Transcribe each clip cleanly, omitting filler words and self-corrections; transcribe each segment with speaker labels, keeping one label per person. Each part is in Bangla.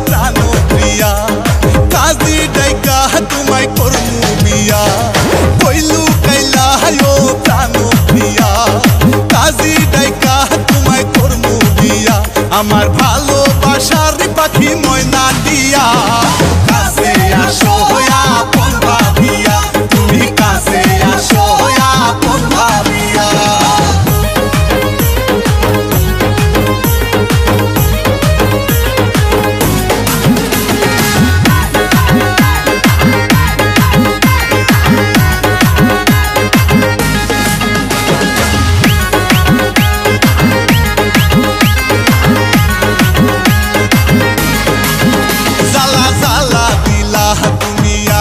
Speaker 1: প্রাণ প্রিয়া কাজী ডাইকা তোমায় করমু বিয়া কইলু কাইলা ও প্রাণ প্রিয়া কাজী ডাইকা তোমায় করমু বিয়া আমার ভালোবাসার পাখি ময়না দিয়া কাছে আসো আপন ভাবিয়া তুমি কাছে আসো আপন ভাবিয়া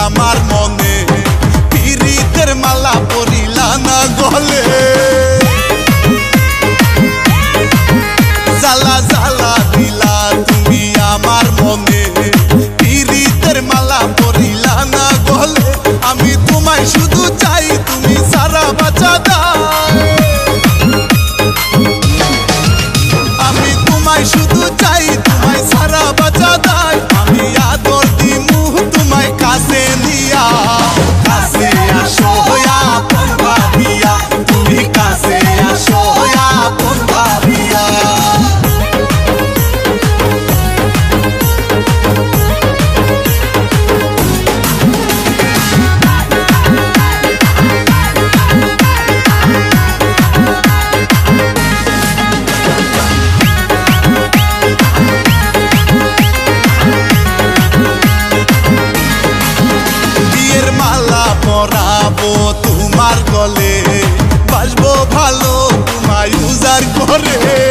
Speaker 1: আমার মনে পিরিতের মালা পরিলা না গলে জ্বালা জ্বালা দিলা তুমি আমার মনে পিরিতের মালা পরিলা না গলে আমি তোমায় শুধু চাই তুমি সারা বাঁচা দাও আমি তোমায় শুধু চাই তোমায় সারা বাঁচা দাও আমি আদর দিমু তোমায় কাছে নিয়া কাছে আসো আপন ভাবিয়া তুমি কাছে আসো আপন ভাবিয়া পরাবো তোমার গলে বাসবো ভালো তোমায় উজাড় করে